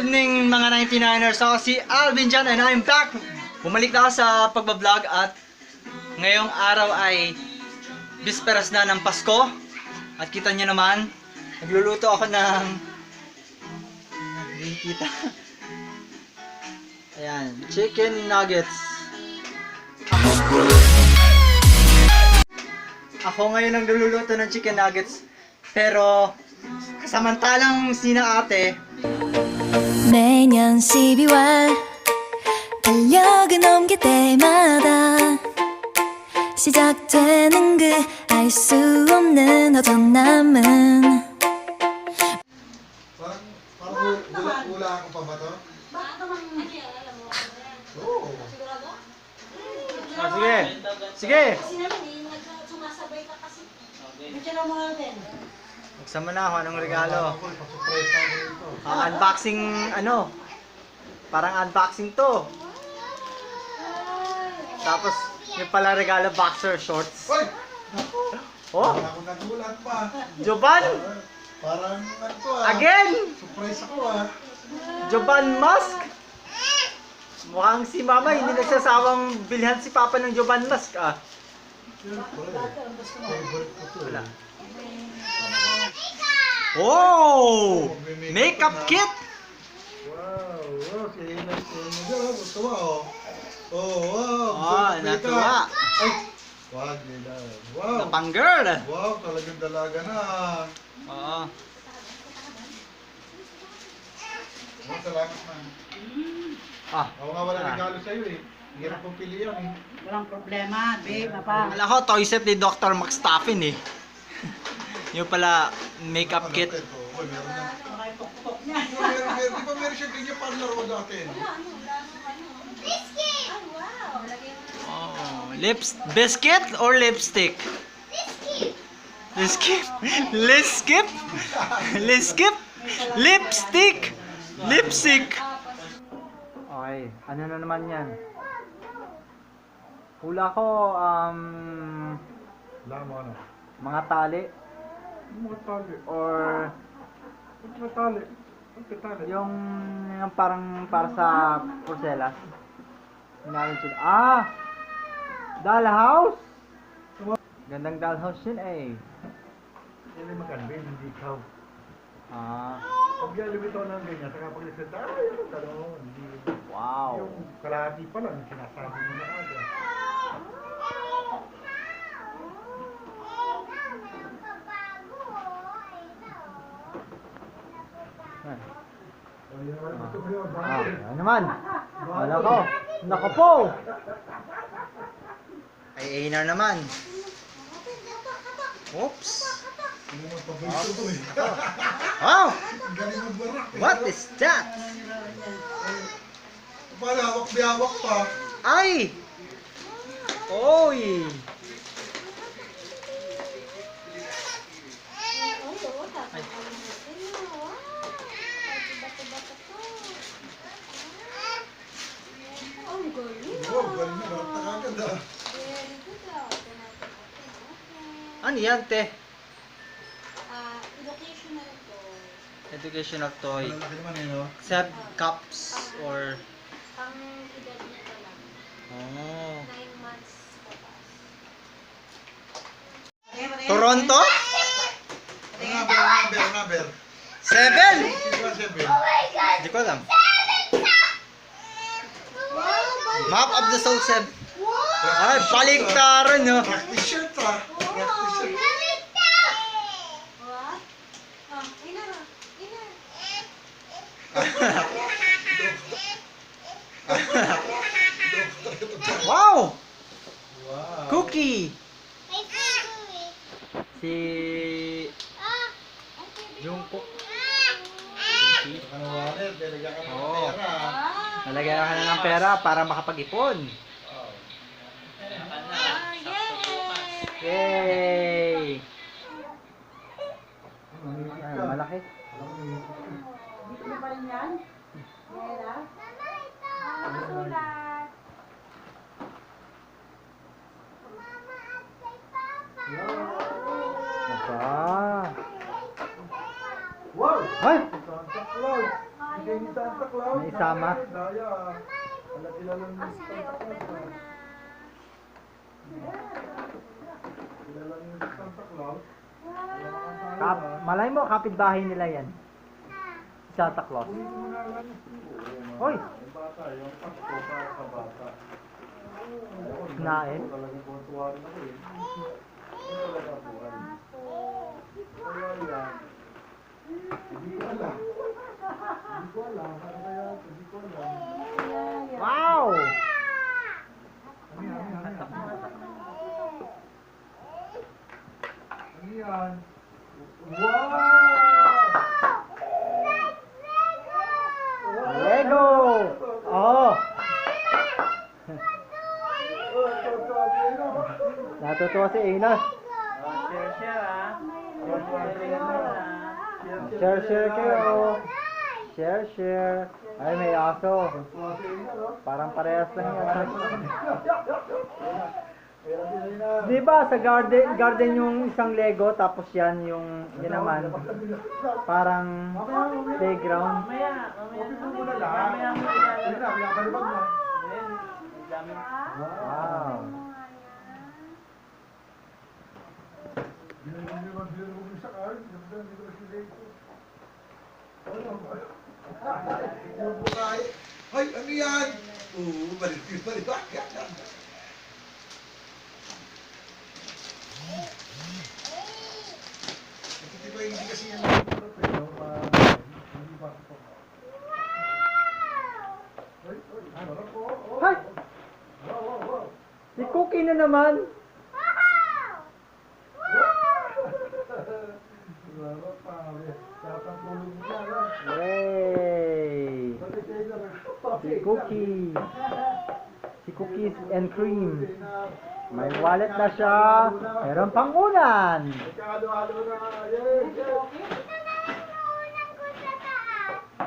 evening mga 99ers. Ako si Alvin dyan and I'm back. Bumalik na ako sa pagbablog at ngayong araw ay bisperas na ng Pasko. At kita nyo naman, nagluluto ako ng... Hindi kita. Ayan, chicken nuggets. Ako ngayon ang nagluluto ng chicken nuggets. Pero samantalang sina ate 매년 12월 달력을 넘길 때마다 시작되는 그 알 수 없는 허전함은 Parang wala ako pa ba to? Bakit naman hindi alam mo? Oo. Sigurado? sige. Sige. Kasi naman sumasabay ka kasi. Bigyan mo natin. Magsama na ako anong regalo. Ako, ipasurprise namin ito. Unboxing ano? Parang unboxing to. Tapos yung pala regalo boxer shorts. Hoy! Oh, Wala akong nagulat pa. Joban! Parang ano to ah. Again! Surprise ako ah. Joban Musk! Mukhang si mama hindi nagsasawang bilhan si papa ng Joban Musk ah. Siyempre. Favorite ko to. Wala. Oh! Makeup kit! Wow! Wow! Sinay. Oh, natuwa oh. Oh, wow! Oh, natuwa. Ay! Wag nila. Wow! The pang girl! Wow! Talagang dalaga na. Oo. Oh, salamat man. Ah, Ako nga wala regalo sa'yo eh. Hirap kong pilihan eh. Walang problema, babe, papa. alam ko, toy set ni Dr. McStuffin eh. Yung pala, makeup Ano, kit. ito? Oh, meron na. Pakipok-pok niya. Meron. Di ba meron siya ganyan parlor mo dati? Oh, biscuit or lipstick? Lipstick. Lipstick. Lipstick. Lipstick. Lipstick. Okay, ano na naman yan? Hula ko, Wala mo ano? mga tali Mga tali. or Mga tali. Mga tali. yung parang para sa porcelas. Minarin sila. Ah! Dollhouse! Gandang dollhouse yun eh. Yan ay maganda yun, hindi ikaw. Ah, Pag lumitaw ng ganyan, saka pag nagsalita, ay, ano tanong, hindi. wow. Yung kalahati pa lang, sinasabi mo na agad. Yan. O, yun naman, gusto ko yun. Ah, ano naman? Wala ko. Nako po! Ay, na naman. Oops! Ano mo, paborito ko eh. Oh! Galing magbarak eh. What is that? Paano, hawak-biyawak pa. Ay! Oy! Wow, galing na, barak na kagad ah. Ano yan, te? Educational to. Educational toy. Malalaki naman eh, no? Except cups or... Pang edad niya pa lang. Oh. 9 months papas. Toronto? Number. 7! Di ba, Seven? Hindi ko alam. Map of the Soul 7. Ay, baliktaran no? Practice shirt ah. Practice shirt. What? Ah, ina. Wow! Wow. Cookie! Si... Jungkook. Cookie. Ano wallet, nilagyan ka ng Oo. pera ah. Nalagyan ka na ng pera para makapag-ipon. Oh. Yay! Ay, malaki. Dito mo pa rin yan? Mera? Sulat. Aba. Wow! Ay! Santa Claus! Bigay ni Santa Claus. May isama. Daya. Wala kilala ni Santa Claus. Kilala ni Santa Claus. Malay mo, kapitbahay nila yan. Santa Claus. Hoy! Yung bata, yung Pasko para sa bata. Nain. Talagang kontuwa rin ako eh. Yung talaga buhay. Kaya yan. Hindi ko alam. Hindi ko alam. Ano kaya? Hindi ko alam. Wow! Ano yan? Ano yan? Wow! Lego! Oh! Natutuwa si Ina. Share kayo. Share. Ay, may aso. Parang parehas lang yan. Di ba sa garden yung isang Lego tapos yan yung yan naman parang playground. Wow. Ay, ano yan? Balik. Di ba hindi kasi yan Hay! Si Cookie na naman. Yay! Si Cookie. Si Cookies and Cream. May wallet na siya. Meron pang unan. Halo-halo na. Yes.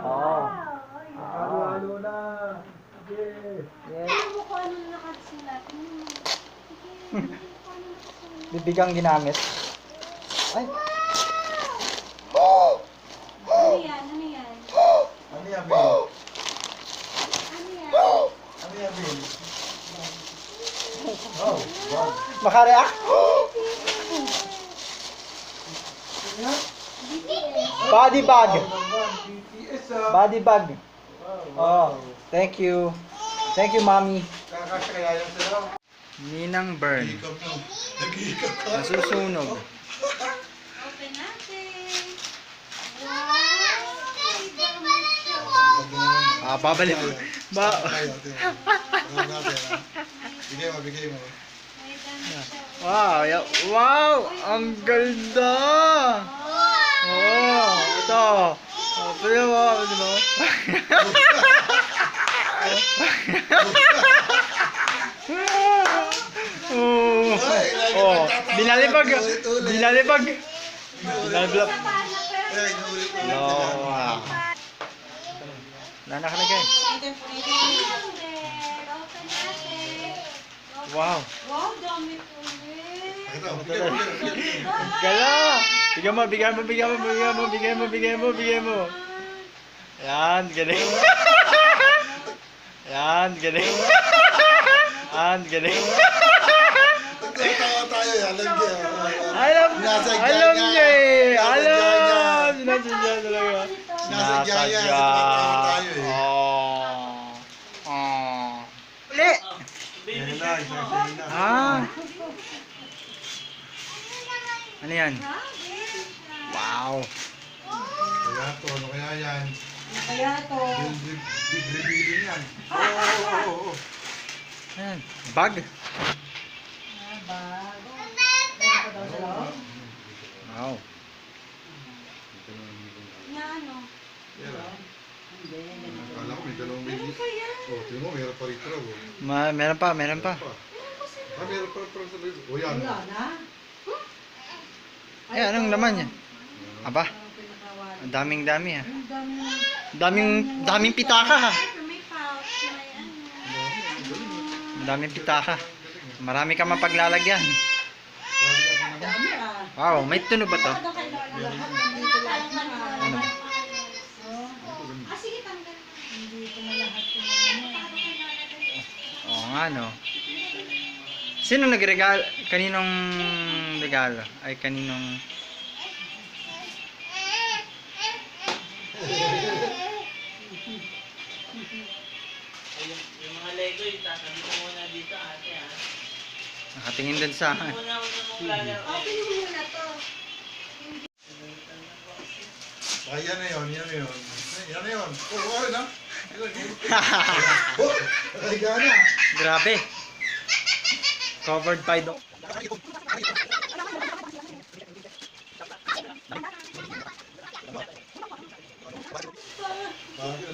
Oo. Halo-halo na. Yes. Yes. Ano ko ano nakasulat? Bibigang ginamit. Ay. Ano yan? Ano yan? Ano yan, Bill? Ano yan? Ano yan, Bill? Oh, wow. Makareact? Body bag. BTS ah. Body bag. Oh, thank you. Thank you, Mommy. Kakasya kaya yan sa'yo? Ninang Burn. Nag-iikap ka. Nasusunog. Open natin. Wow! Babalik. Ba Bigay mo. May damit siya. Wow, wow, ang ganda. Oh, ito. Oh, pwede mo, pwede mo. Oh, oh, binalibag. Binalibag. Binalibag. No. Nanakalagay. Open natin. Wow. Wow, dami ulit. Ito, bigay mo. Gala! Bigyan mo. Yan, galing. Yan, galing. Yan, galing. Nagtatawa tayo, alam niya. Alam niya eh. Alam. Sinasadya Sinasadya talaga. Sinasadya yan, nagtatawa tayo eh. Uli! Yan na, isasay na. Ano yan? Wow. Kaya to, ano kaya yan? Kaya to. Big revealing yan. Oo. Ayan. Bag. Wow. Na ano? Yan. Akala ko may 2 million. Oh, tingnan mo, meron pa rito raw. Meron pa. Meron pa sa rito. O yan. Eh, anong laman yan? Aba. Ang daming-dami ha. Daming pitaka ha. May pouch. May ano. Daming pitaka. Marami ka mapaglalagyan. Wow, may tunog ba to? Ano? Ah, sige nga, no? Sino nagregalo? Kaninong regalo? Ay, kaninong... Yung mga Lego, itatabi ko muna dito, ate, ha? Nakatingin din sa akin. Muna mong lalaro. Ah, yan na yun, yan na yun. Yan na yun. Oo, okay na. Ay, gana. Grabe. Covered by the...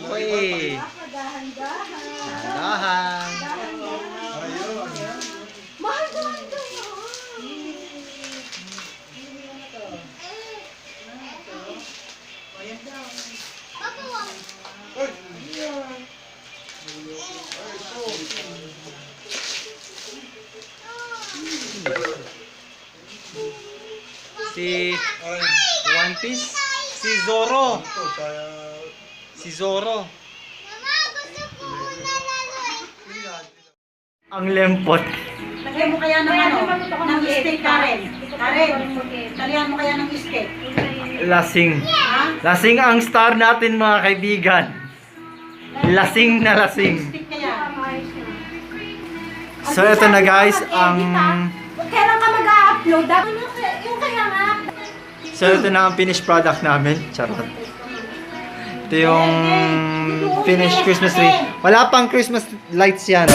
Uy! Dahan. Si One Piece, si Zoro. Si Zoro. Ang lempot. Lagyan mo kaya ng ano? Ng steak, Karen. Karen, talihan mo kaya ng steak. Lasing. Ha? Lasing ang star natin mga kaibigan. Lasing na lasing. Steak kaya. So ito na guys, ang... Kailan ka mag-upload? Yung kaya nga. So ito na ang finished product namin. Charot. Ito yung finished Christmas tree. Wala pang Christmas lights yan.